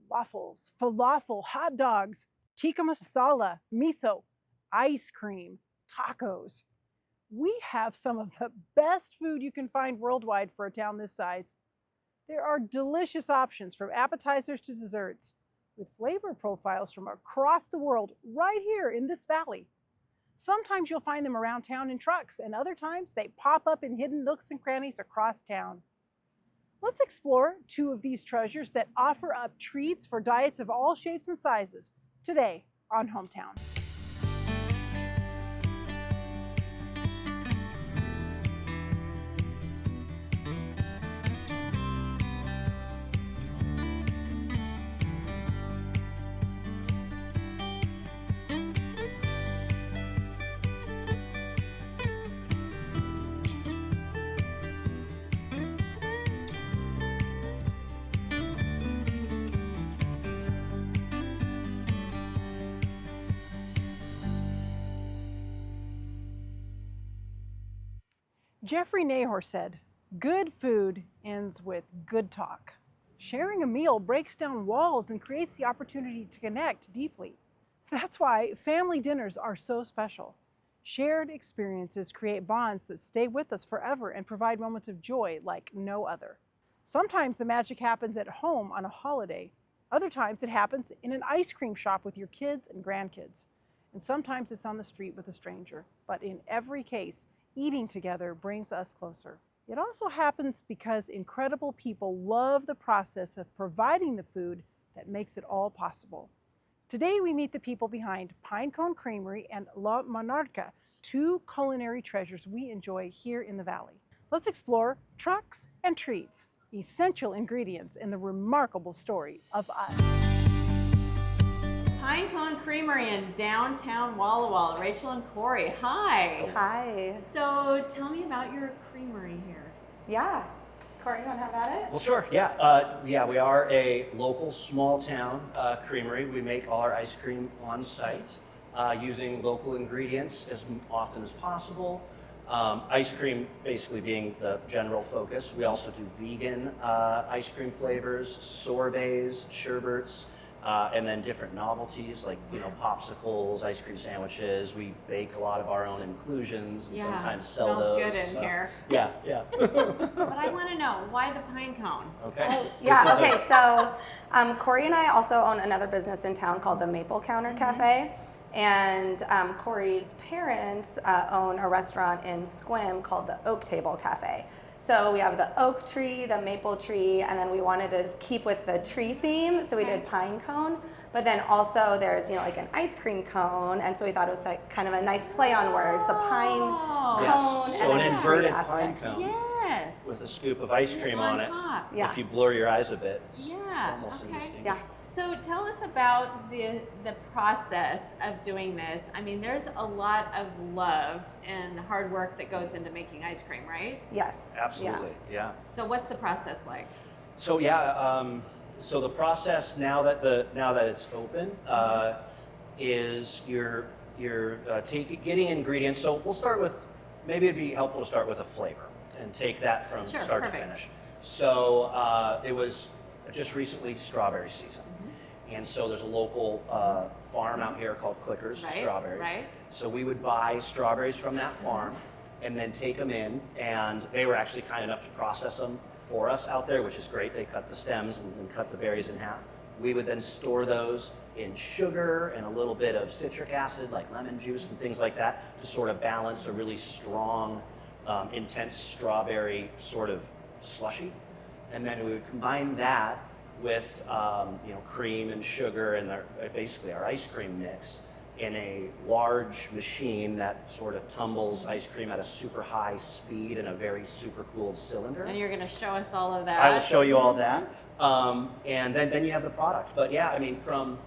waffles, falafel, hot dogs, tikka masala, miso, ice cream, tacos. We have some of the best food you can find worldwide for a town this size. There are delicious options from appetizers to desserts, with flavor profiles from across the world right here in this valley. Sometimes you'll find them around town in trucks, and other times they pop up in hidden nooks and crannies across town. Let's explore two of these treasures that offer up treats for diets of all shapes and sizes today on Hometown. Jeffrey Nahor said, "Good food ends with good talk." Sharing a meal breaks down walls and creates the opportunity to connect deeply. That's why family dinners are so special. Shared experiences create bonds that stay with us forever and provide moments of joy like no other. Sometimes the magic happens at home on a holiday. Other times it happens in an ice cream shop with your kids and grandkids. And sometimes it's on the street with a stranger. But in every case, eating together brings us closer. It also happens because incredible people love the process of providing the food that makes it all possible. Today we meet the people behind Pinecone Creamery and La Monarca, two culinary treasures we enjoy here in the valley. Let's explore trucks and treats, essential ingredients in the remarkable story of us. Pinecone Creamery in downtown Walla Walla. Rachel and Corey, hi. Hi. So tell me about your creamery here. Yeah. Corey, you want to have at it? Well, sure. Yeah, we are a local small town creamery. We make all our ice cream on site using local ingredients as often as possible. Ice cream basically being the general focus. We also do vegan ice cream flavors, sorbets, sherbets, and then different novelties like, popsicles, ice cream sandwiches. We bake a lot of our own inclusions and sometimes sell smells those. Good in here. Yeah. But I want to know, why the pine cone? Okay. Yeah, okay, so Corey and I also own another business in town called the Maple Counter Cafe. And Corey's parents own a restaurant in Squim called the Oak Table Cafe. So we have the oak tree, the maple tree, and then we wanted to keep with the tree theme, so we did pine cone. But then also there's, like an ice cream cone, and so we thought it was like kind of a nice play on words, the pine cone So and an the inverted tree pine aspect. cone Yes. with a scoop of ice cream on it. Top. Yeah. If you blur your eyes a bit, it's Yeah. almost Okay. indistinguishable. Yeah. So tell us about the process of doing this. I mean, there's a lot of love and hard work that goes into making ice cream, right? Yes. Absolutely, yeah. So what's the process like? So so the process now that it's open is you're getting ingredients. So we'll start with, maybe it'd be helpful to start with a flavor and take that from start to finish. So it was just recently strawberry season. And so there's a local farm out here called Clickers Strawberries. Right. So we would buy strawberries from that farm and then take them in, and they were actually kind enough to process them for us out there, which is great. They cut the stems and cut the berries in half. We would then store those in sugar and a little bit of citric acid, like lemon juice and things like that, to sort of balance a really strong, intense strawberry sort of slushy. And then we would combine that with cream and sugar and basically our ice cream mix in a large machine that sort of tumbles ice cream at a super high speed in a very super cooled cylinder. And you're going to show us all of that. I will show you all that. And then you have the product. But yeah, I mean, from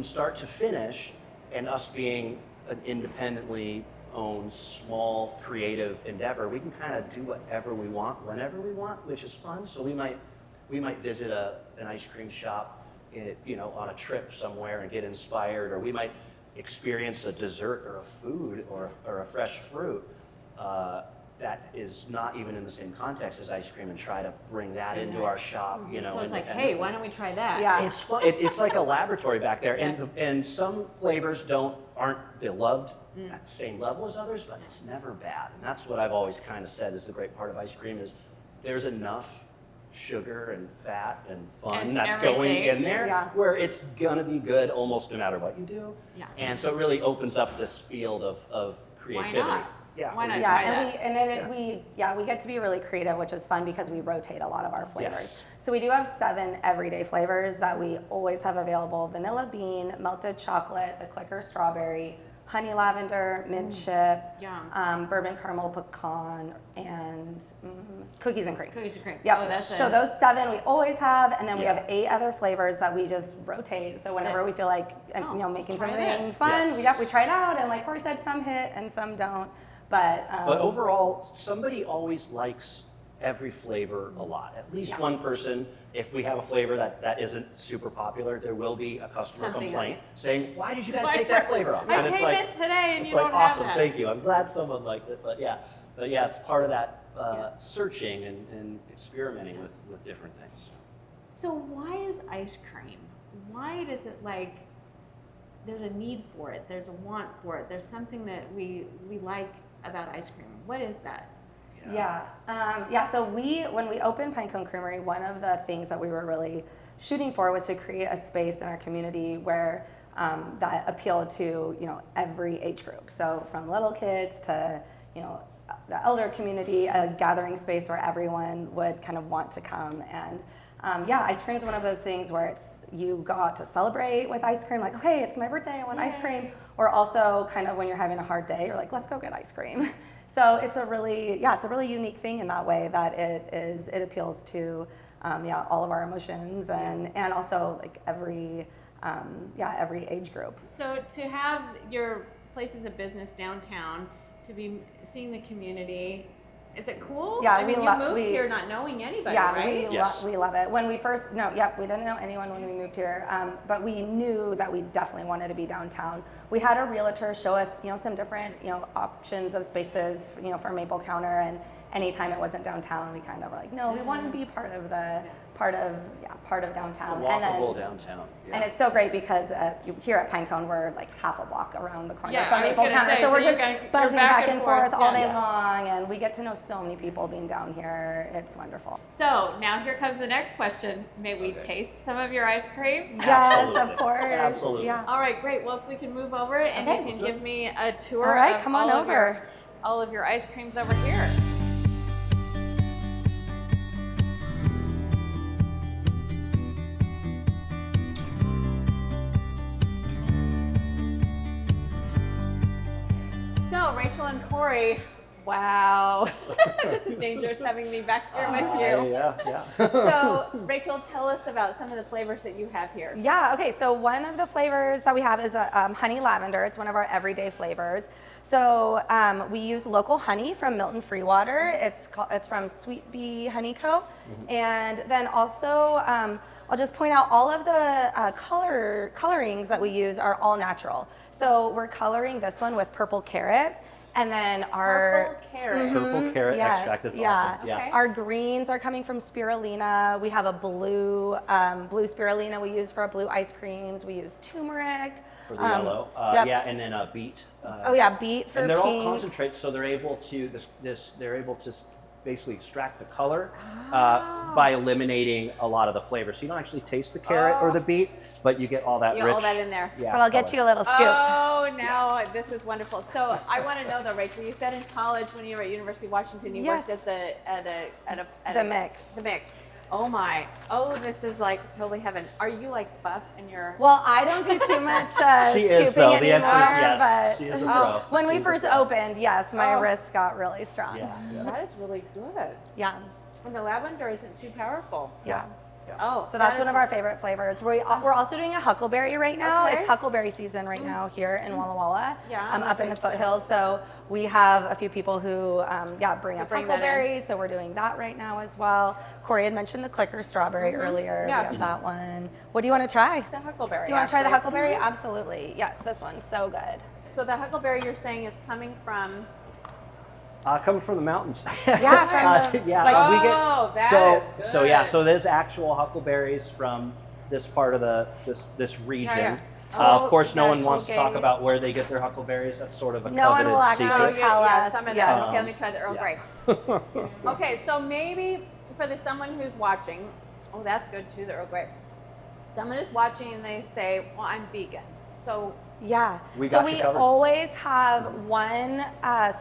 start to finish, and us being an independently owned small creative endeavor, we can kind of do whatever we want, whenever we want, which is fun. So we might visit an ice cream shop, on a trip somewhere and get inspired, or we might experience a dessert or a food or a fresh fruit that is not even in the same context as ice cream and try to bring that into our shop, you know. So it's like, hey, why don't we try that? Yeah. It's fun. It's like a laboratory back there, and some flavors aren't beloved at the same level as others, but it's never bad. And that's what I've always kind of said is the great part of ice cream is there's enough sugar and fat and fun And that's everything. going in there Yeah. where it's gonna be good almost no matter what you do. Yeah. And so it really opens up this field of creativity. not? Yeah. Why not Yeah, try and that? we get to be really creative, which is fun because we rotate a lot of our flavors. Yes. So we do have 7 everyday flavors that we always have available: vanilla bean, melted chocolate, the clicker strawberry, honey lavender, mint chip, Yum. bourbon caramel pecan, and cookies and cream. Cookies and cream. Yep. Oh, that's So those 7 we always have, and then we Yeah. have 8 other flavors that we just rotate. So whenever we feel like making try something this. fun, Yes. we try it out, and like Corey said, some hit and some don't. But overall, somebody always likes every flavor a lot. At least one person, if we have a flavor that isn't super popular, there will be a customer Something complaint saying, why did you guys Why- take that flavor off? I And it's came like, in today and it's you like, don't have awesome, that. thank you. I'm glad someone liked it. But yeah, it's part of that searching and experimenting with different things. So why is ice cream? Why does it like? There's a need for it. There's a want for it. There's something that we like about ice cream. What is that? So when we opened Pinecone Creamery, one of the things that we were really shooting for was to create a space in our community where that appealed to every age group. So from little kids to the elder community, a gathering space where everyone would kind of want to come. And ice cream is one of those things where you go out to celebrate with ice cream, like, hey, it's my birthday, I want ice cream. Or also kind of when you're having a hard day, you're like, let's go get ice cream. So it's a really unique thing in that way that it appeals to all of our emotions and also like every age group. So to have your places of business downtown, to be seeing the community, is it cool? Yeah, I mean, we you lo- moved we- here not knowing anybody, Yeah, right? Yes. we love it. When we first, we didn't know anyone when we moved here, but we knew that we definitely wanted to be downtown. We had a realtor show us, some different, options of spaces, for Maple Counter, and anytime it wasn't downtown, we kind of were like, no, we want to be part of downtown. Walkable downtown. Yeah. And it's so great because here at Pinecone, we're like half a block around the corner Yeah, from I was Maple gonna Counter. say, So so we're you just guys- you're buzzing back back and and forth all forth. day Yeah. long, and we get to know so many people being down here. It's wonderful. So now here comes the next question. May we taste some of your ice cream? Yes, Absolutely. of course. Absolutely. Yeah. All right, great. Well, if we can move over and Okay. you Let's can do it. give me a tour All right, of come on over. all of your ice creams over here. So, Rachel and Corey, wow. This is dangerous having me back here with you. Yeah. So, Rachel, tell us about some of the flavors that you have here. Yeah, okay, so one of the flavors that we have is honey lavender. It's one of our everyday flavors. So we use local honey from Milton Freewater. It's from Sweet Bee Honey Co. And then also, I'll just point out all of the colorings that we use are all natural. So we're coloring this one with purple carrot. And then our Purple carrot. Purple carrot Yes, extract is yeah. awesome. Yeah. Okay. Our greens are coming from spirulina. We have a blue spirulina we use for our blue ice creams. We use turmeric. For the yellow. Yep. Yeah, and then beet. Beet for And they're pink. all concentrates, so they're able to they're able to basically extract the color by eliminating a lot of the flavor. So you don't actually taste the carrot or the beet, but you get all that You rich. all that in there. Yeah, But I'll get color. you a little scoop. Oh, now this is wonderful. So I want to know though, Rachel. You said in college when you were at University of Washington, you Yes. worked at The mix. The mix. Oh my. Oh, this is like totally heaven. Are you like buff in your? Well, I don't do too much She scooping is though. The anymore, answer is yes. but She is a pro. when we She's a first pro. opened, yes, my Oh. wrist got really strong. Yeah. That is really good. Yeah. And the lavender isn't too powerful. Yeah. Oh, So that's that one is- of our favorite flavors. We're also doing a huckleberry right now. Okay. It's huckleberry season right now here in Walla Walla, Yeah, up in the foothills. So we have a few people who, bring us bring that in. huckleberries. So we're doing that right now as well. Corey had mentioned the clicker strawberry earlier. Yeah. We have that one. What do you want to try? The huckleberry. Do you want to try the actually. huckleberry? Absolutely. Yes, this one's so good. So the huckleberry you're saying is coming from Coming from the mountains. Yeah, from the, yeah, like, we Oh, get that so is so yeah. good. So there's actual huckleberries from this part of this region. yeah. Of course, no Yeah, one wants to talk Tolkien. about where they get their huckleberries. That's sort of a No one coveted will actually Oh, secret. tell yeah, us. some of Yeah. that. Okay, let me try the Earl Grey. Okay, so maybe for someone who's watching, oh, that's good too, the Earl Grey. Someone is watching and they say, well, I'm vegan. So, Yeah. We so got you we covered. always have one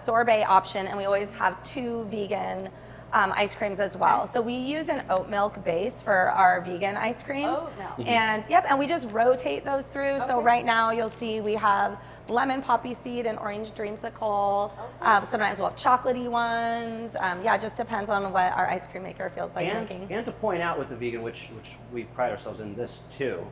sorbet option, and we always have 2 vegan ice creams as well. So we use an oat milk base for our vegan ice creams. Oat milk. And yep, and we just rotate those through. So Okay. right now you'll see we have lemon poppy seed and orange dreamsicle. Sometimes we'll have chocolatey ones. Yeah, it just depends on what our ice cream maker feels like making. And to point out with the vegan, which we pride ourselves in this too,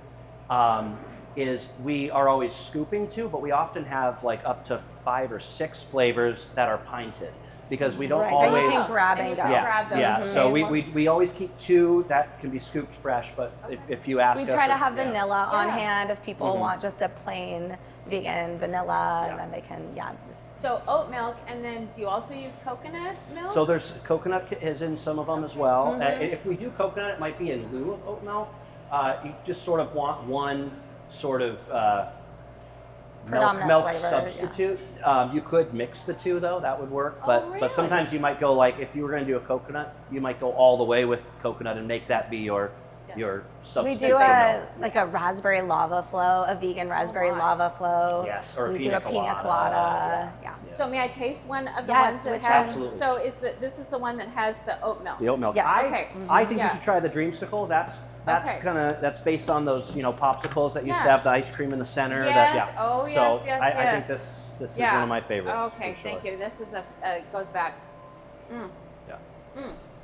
is we are always scooping too, but we often have like up to 5 or 6 flavors that are pinted because we don't Right, always. that you can grab And and you go. can grab those. Yeah, Mhm. so Okay. we always keep 2 that can be scooped fresh, but if you ask We us. try to have yeah. vanilla on Yeah. hand if people want just a plain vegan vanilla, Yeah. and then they can, yeah. So oat milk, and then do you also use coconut milk? So there's coconut is in some of them as well. Mm-hmm. If we do coconut, it might be in lieu of oat milk. You just sort of want one sort of Predominant milk flavor, yeah. substitute. You could mix the 2 though, that would work. Oh, But really? sometimes you might go like if you were going to do a coconut, you might go all the way with coconut and make that be your We substitute. do for a milk. like a raspberry lava flow, a vegan raspberry my. lava flow. Yes, or a we pina do a pina colada. colada. Yeah. So may I taste one of the Yes, ones that which has? one? So this is the one that has the oat milk. The oat milk. Yes. Okay. I think Yeah. you should try the dreamsicle. That's Okay. that's based on those popsicles that used to Yeah. have the ice cream in the center. Yes. That, yeah. Oh, so yes, yes, I yes. think this is Yeah. one of my favorites. Okay, for sure. thank you. This is goes back. Yeah.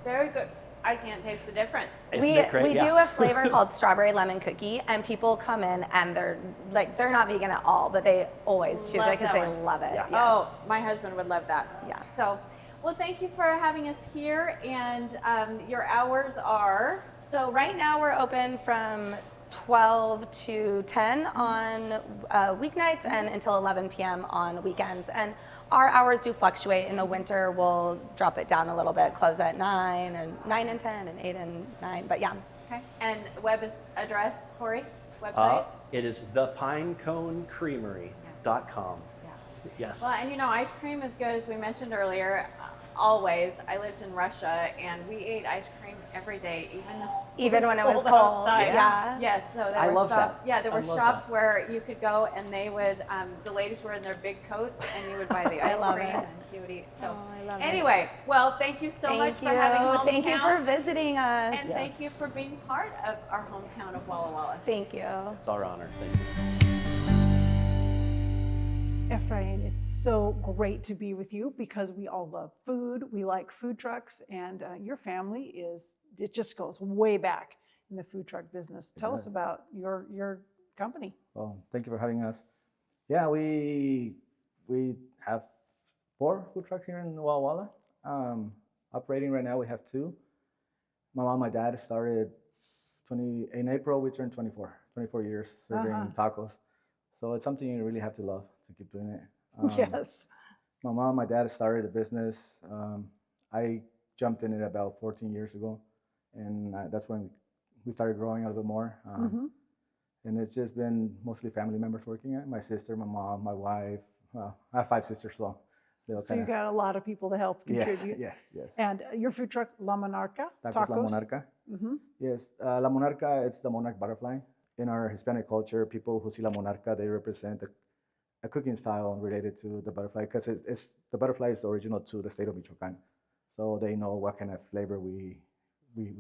Very good. I can't taste the difference. Isn't it great? We Yeah. do a flavor called strawberry lemon cookie, and people come in and they're not vegan at all, but they always choose Love it because that they one. love it. Yeah. Yes. Oh, my husband would love that. Yeah. So, well, thank you for having us here. And your hours are. So right now we're open from 12 to 10 on weeknights and until 11 p.m. on weekends. And our hours do fluctuate. In the winter, we'll drop it down a little bit, close at 9 and 10 and 8 and 9. But yeah. Okay. And address, Corey? Website? It is thepineconecreamery.com. Yeah. Yes. Well, and ice cream is good, as we mentioned earlier. Always. I lived in Russia, and we ate ice cream every day, Even when it was cold. outside. Yeah. Yes. So there I were love shops. that. Yeah, there I were love shops that. where you could go, and they would. The ladies were in their big coats, and you would buy the I ice love cream, it. and you would eat. So, Oh, I love it. anyway, well, thank you so much Thank for having you. hometown, Thank you for visiting us. and thank you for being part of our hometown of Walla Walla. Thank you. It's our honor. Thank you. Ephraim, it's so great to be with you because we all love food. We like food trucks, and your family it just goes way back in the food truck business. Tell us about your company. Well, thank you for having us. Yeah, we have 4 food trucks here in Walla Walla. Operating right now, we have 2. My mom, my dad started in April. We turned 24 years serving tacos. So it's something you really have to love to keep doing it. Yes. My mom, my dad started the business. I jumped in it about 14 years ago, and that's when we started growing a little bit more. And it's just been mostly family members working at it. My sister, my mom, my wife. Well, I have 5 sisters, so they'll So you got a lot of people to help contribute. Yes. And your food truck, La Monarca, Tacos La Monarca. Mm-hmm. Yes, La Monarca, it's the monarch butterfly. In our Hispanic culture, people who see La Monarca, they represent a cooking style related to the butterfly because the butterfly is original to the state of Michoacan. So they know what kind of flavor we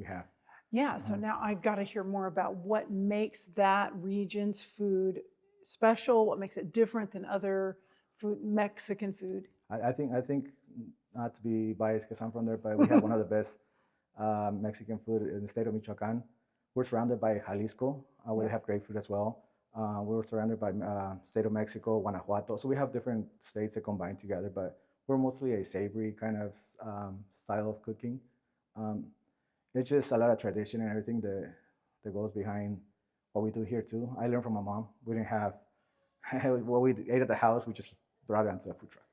have. Yeah, so now I've got to hear more about what makes that region's food special, what makes it different than other food, Mexican food. I think not to be biased because I'm from there, but we have one of the best Mexican food in the state of Michoacan. We're surrounded by Jalisco, where they have great food as well. We're surrounded by state of Mexico, Guanajuato. So we have different states that combine together, but we're mostly a savory kind of style of cooking. It's just a lot of tradition and everything that goes behind what we do here too. I learned from my mom. We didn't have what we ate at the house. We just brought it onto a food truck.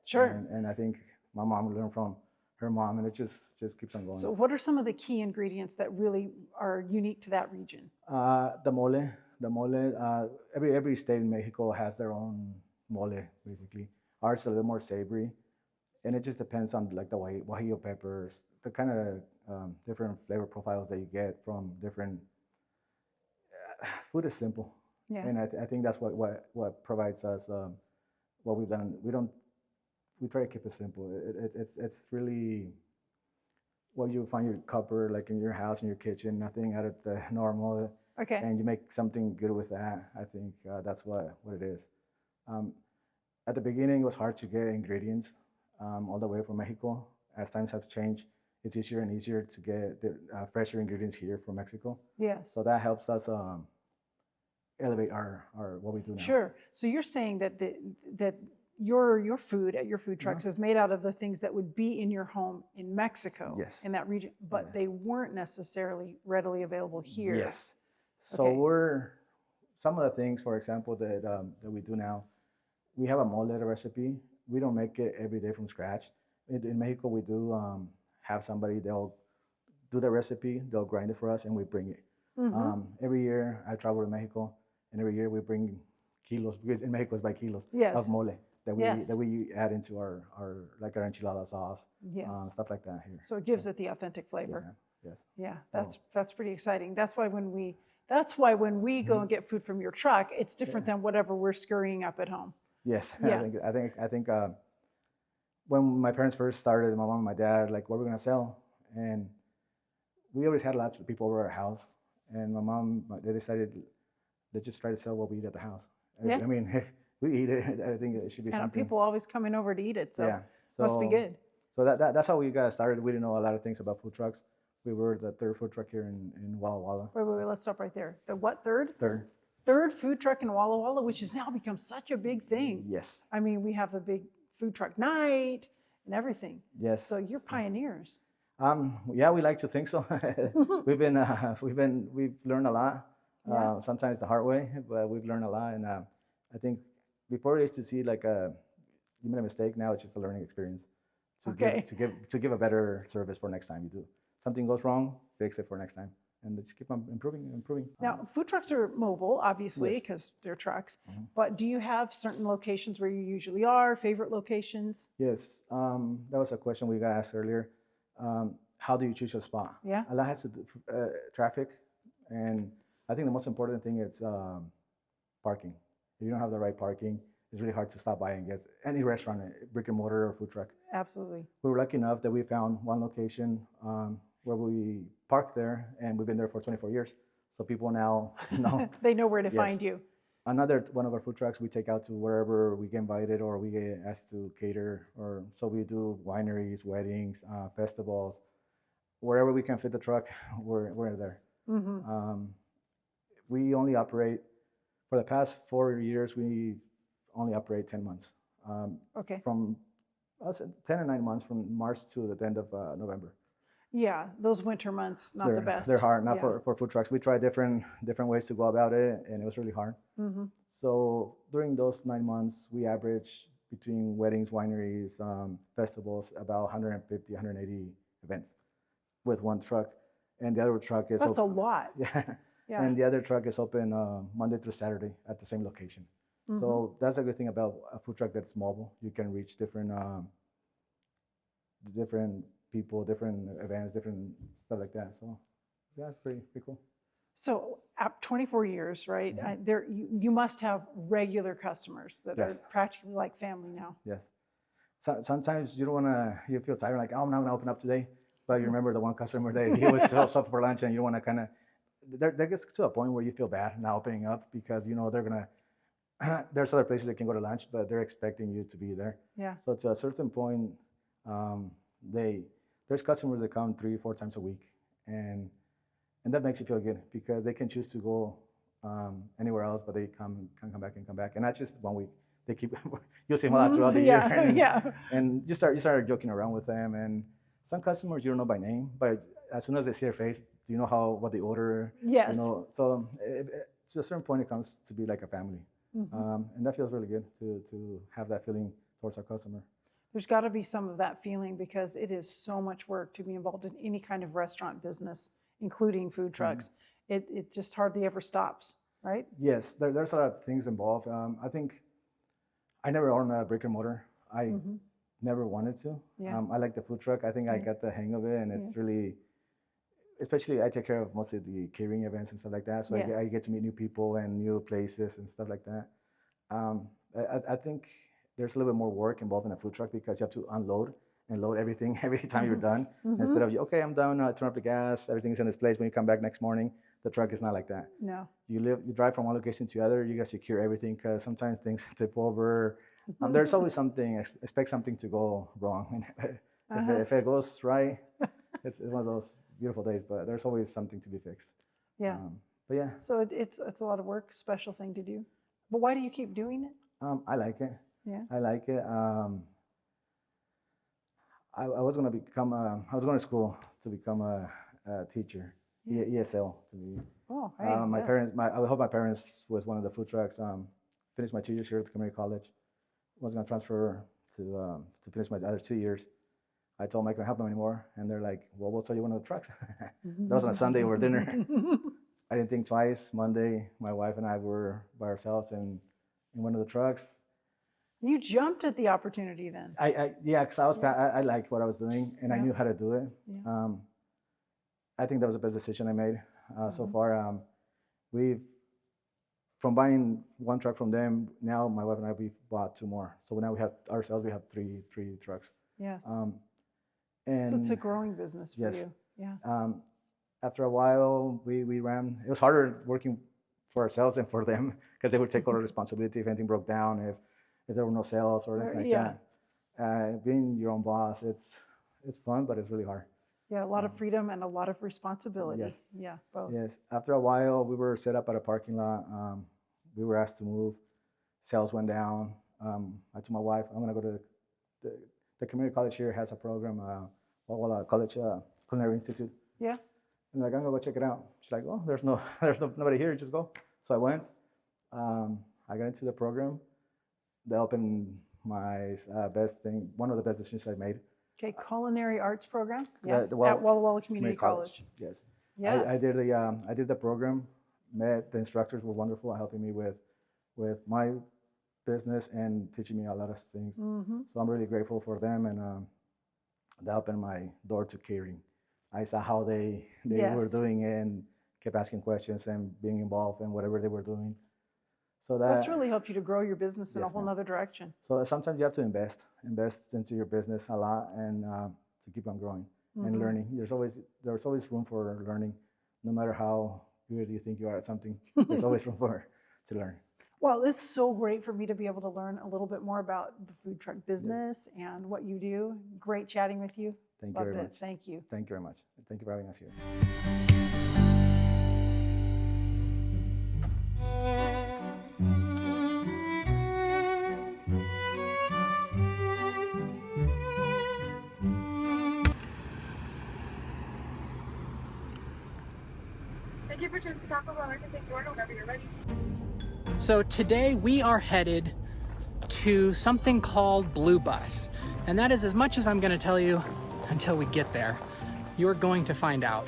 Sure. And I think My mom learned from her mom, and it just keeps on going. So, what are some of the key ingredients that really are unique to that region? The mole, the mole. Every state in Mexico has their own mole, basically. Ours is a little more savory, and it just depends on like the guajillo peppers, the kind of different flavor profiles that you get from different. Food is simple, Yeah. and I think that's what provides us what we've done. We try to keep it simple. It's really what you find your cupboard like in your house in your kitchen, nothing out of the normal, Okay. and you make something good with that. I think that's what it is. At the beginning, it was hard to get ingredients all the way from Mexico. As times have changed, it's easier and easier to get the fresher ingredients here from Mexico. Yes. So that helps us elevate our what we do now. Sure. So you're saying that that your food at your food trucks is made out of the things that would be in your home in Mexico, Yes. in that region, but Yeah. they weren't necessarily readily available here. Yes. So Okay. we're some of the things, for example, that we do now. We have a mole recipe. We don't make it every day from scratch. In Mexico, we do have somebody. They'll do the recipe. They'll grind it for us, and we bring it. Every year, I travel to Mexico, and every year we bring kilos because in Mexico it's by kilos Yes. of mole Yes. that we add into our like our enchilada sauce, Yes. stuff like that here. So it gives it the authentic flavor. Yeah. Yes. Yeah, that's pretty exciting. That's why when we go and get food from your truck, it's different than whatever we're scurrying up at home. Yes. Yeah. I think when my parents first started, my mom and my dad, like, what we're gonna sell, and we always had lots of people over our house, and they decided they just try to sell what we eat at the house. Yeah. I mean, if we eat it, I think it should be And something. people always coming over to eat it, so Yeah. must be good. So that's how we got started. We didn't know a lot of things about food trucks. We were the third food truck here in Walla Walla. Wait, let's stop right there. The what, third? Third. Third food truck in Walla Walla, which has now become such a big thing. Yes. I mean, we have a big food truck night and everything. Yes. So you're pioneers. Yeah, we like to think so. We've learned a lot. Yeah. Sometimes the hard way, but we've learned a lot. And I think before we used to see like you made a mistake. Now it's just a learning experience to give a better service for next time you do. Something goes wrong, fix it for next time, and just keep on improving. Now, food trucks are mobile, obviously, Yes. because they're trucks. But do you have certain locations where you usually are, favorite locations? Yes, that was a question we got asked earlier. How do you choose your spot? Yeah. A lot has to do traffic, and I think the most important thing is parking. If you don't have the right parking, it's really hard to stop by and get any restaurant, brick and mortar or food truck. Absolutely. We were lucky enough that we found one location where we parked there, and we've been there for 24 years. So people now know. They know where to Yes. find you. Another one of our food trucks we take out to wherever we get invited or we get asked to cater, or so we do wineries, weddings, festivals, wherever we can fit the truck, we're there. We only operate for the past 4 years. We only operate 10 months. Okay. From 10 or 9 months from March to the end of November. Yeah, those winter months, not the best. They're hard, not Yeah. for food trucks. We tried different ways to go about it, and it was really hard. So during those 9 months, we average between weddings, wineries, festivals, about 150, 180 events with one truck, and the other truck is That's a lot. Yeah. Yeah. And the other truck is open Monday through Saturday at the same location. So that's a good thing about a food truck that's mobile. You can reach different people, different events, different stuff like that. So yeah, it's pretty cool. So, 24 years, right? There, you must have regular customers that Yes. are practically like family now. Yes. So, sometimes you don't you feel tired, like, oh, I'm not gonna open up today. But you remember the one customer that he was so for lunch, and you want to kind of, there gets to a point where you feel bad not opening up because you know they're gonna, there's other places they can go to lunch, but they're expecting you to be there. Yeah. So to a certain point, there's customers that come 3-4 times a week, and that makes you feel good because they can choose to go anywhere else, but they can come back, and not just 1 week. They keep you'll see them a lot throughout the year, and you start joking around with them. And some customers you don't know by name, but as soon as they see their face, you know what they order. Yes. You know, so to a certain point, it comes to be like a family, and that feels really good to have that feeling towards our customer. There's got to be some of that feeling because it is so much work to be involved in any kind of restaurant business, including food trucks. It just hardly ever stops, right? Yes, there's a lot of things involved. I think I never owned a brick and mortar. I never wanted to. Yeah. I like the food truck. I think I got the hang of it, and it's really, especially I take care of most of the catering events and stuff like that. So I get to meet new people and new places and stuff like that. I think there's a little bit more work involved in a food truck because you have to unload and load everything every time you're done. Instead of, okay, I'm done, I turn up the gas, everything's in its place. When you come back next morning, the truck is not like that. No. You drive from one location to the other, you got to secure everything because sometimes things tip over. There's always something, expect something to go wrong. If it goes right, it's one of those beautiful days, but there's always something to be fixed. Yeah. But yeah. So it's a lot of work, special thing to do. But why do you keep doing it? I like it. Yeah. I like it. I was going to school to become a teacher, ESL to be. Oh, hey, my parents, I helped my parents with one of the food trucks. Finished my 2 years here at the Creamery College. Was going to transfer to finish my other 2 years. I told them I couldn't help them anymore, and they're like, "Well, we'll sell you one of the trucks." That was on a Sunday over dinner. I didn't think twice. Monday, my wife and I were by ourselves in one of the trucks. You jumped at the opportunity then. Yeah, because I liked what I was doing, and I knew how to do it. Yeah. I think that was the best decision I made so far. From buying one truck from them, now my wife and I, we bought 2 more. So now we have three trucks. Yes. And so it's a growing business for you. Yeah. After a while, we ran. It was harder working for ourselves and for them because they would take all the responsibility if anything broke down, if there were no sales or anything like that. Being your own boss, it's fun, but it's really hard. Yeah, a lot of freedom and a lot of responsibility. Yes. Yeah, both. Yes. After a while, we were set up at a parking lot. We were asked to move. Sales went down. I told my wife, I'm going to go to the community college here has a program, college culinary institute. Yeah. And like, I'm gonna go check it out. She's like, oh, there's nobody here. Just go. So I went. I got into the program. They opened my one of the best decisions I made. Okay, culinary arts program. Yeah, at Walla Walla Community College. Yes. Yes. I did the program. Met the instructors were wonderful, helping me with my business and teaching me a lot of things. So I'm really grateful for them, and that opened my door to catering. I saw how they were doing it and kept asking questions and being involved in whatever they were doing. So that's really helped you to grow your business in a whole nother direction. So sometimes you have to invest into your business a lot and to keep on growing and learning. There's always room for learning, no matter how good you think you are at something. There's always room to learn. Well, it's so great for me to be able to learn a little bit more about the food truck business and what you do. Great chatting with you. Thank you very much. Thank you. Thank you very much. Thank you for having us here. Thank you for choosing Taco Bell. I can take your order whenever you're ready. So today we are headed to something called Blue Bus. And that is as much as I'm going to tell you until we get there. You're going to find out.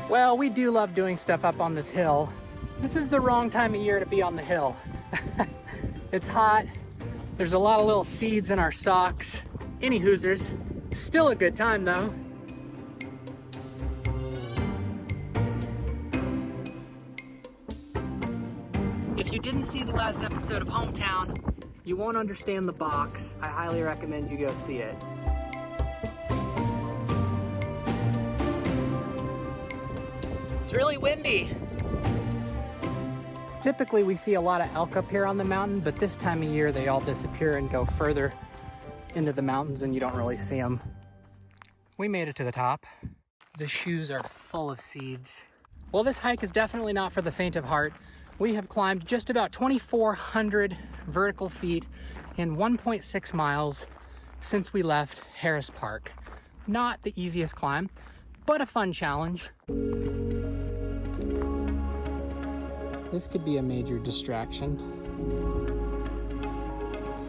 Well, we do love doing stuff up on this hill. This is the wrong time of year to be on the hill. It's hot. There's a lot of little seeds in our socks. Any hoosers. Still a good time though. If you didn't see the last episode of Hometown, you won't understand the box. I highly recommend you go see it. It's really windy. Typically we see a lot of elk up here on the mountain, but this time of year they all disappear and go further into the mountains and you don't really see them. We made it to the top. The shoes are full of seeds. Well, this hike is definitely not for the faint of heart. We have climbed just about 2,400 vertical feet in 1.6 miles since we left Harris Park. Not the easiest climb, but a fun challenge. This could be a major distraction.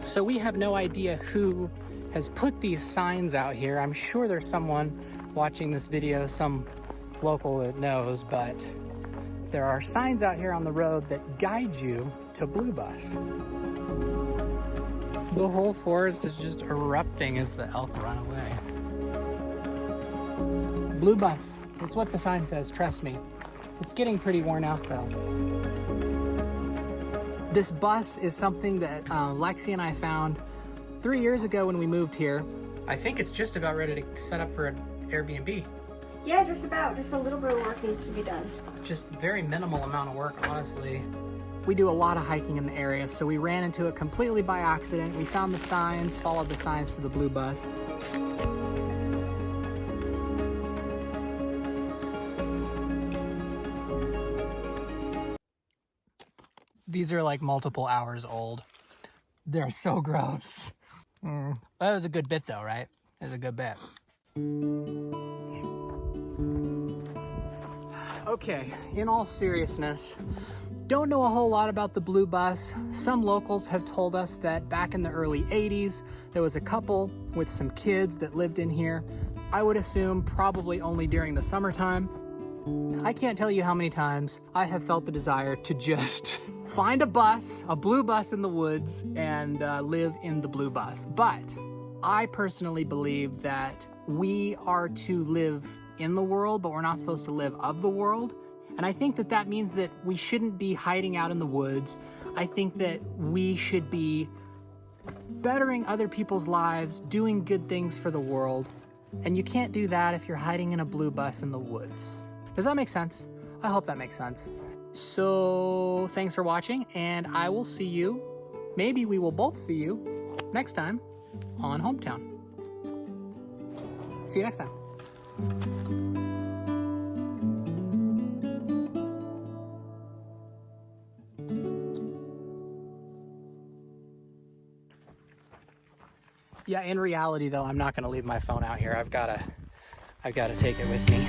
So we have no idea who has put these signs out here. I'm sure there's someone watching this video, some local that knows, but there are signs out here on the road that guide you to Blue Bus. The whole forest is just erupting as the elk run away. Blue Bus, that's what the sign says, trust me. It's getting pretty worn out though. This bus is something that Lexi and I found 3 years ago when we moved here. I think it's just about ready to set up for an Airbnb. Yeah, just about. Just a little bit of work needs to be done. Just very minimal amount of work, honestly. We do a lot of hiking in the area, so we ran into it completely by accident. We found the signs, followed the signs to the Blue Bus. These are like multiple hours old. They're so gross. That was a good bit though, right? It was a good bit. Okay, in all seriousness, don't know a whole lot about the Blue Bus. Some locals have told us that back in the early 80s, there was a couple with some kids that lived in here. I would assume probably only during the summertime. I can't tell you how many times I have felt the desire to just find a bus, a blue bus in the woods, and live in the Blue Bus. But I personally believe that we are to live in the world, but we're not supposed to live of the world. And I think that that means that we shouldn't be hiding out in the woods. I think that we should be bettering other people's lives, doing good things for the world. And you can't do that if you're hiding in a blue bus in the woods. Does that make sense? I hope that makes sense. So thanks for watching, and I will see you, maybe we will both see you next time on Hometown. See you next time. Yeah, in reality though, I'm not gonna leave my phone out here. I've gotta take it with me.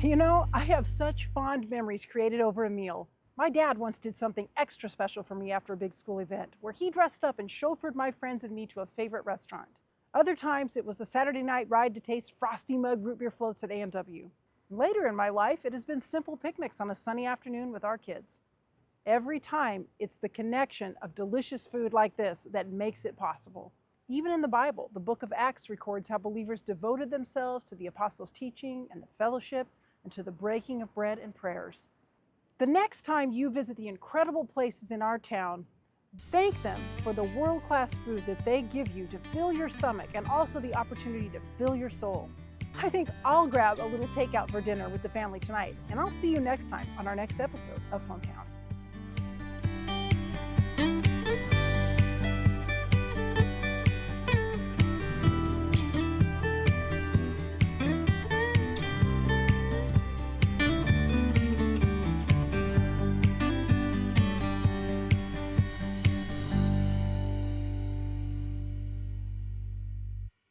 You know, I have such fond memories created over a meal. My dad once did something extra special for me after a big school event, where he dressed up and chauffeured my friends and me to a favorite restaurant. Other times, it was a Saturday night ride to taste Frosty Mug root beer floats at A&W. Later in my life, it has been simple picnics on a sunny afternoon with our kids. Every time, it's the connection of delicious food like this that makes it possible. Even in the Bible, the book of Acts records how believers devoted themselves to the apostles' teaching and the fellowship and to the breaking of bread and prayers. The next time you visit the incredible places in our town, thank them for the world-class food that they give you to fill your stomach and also the opportunity to fill your soul. I think I'll grab a little takeout for dinner with the family tonight, and I'll see you next time on our next episode of Hometown.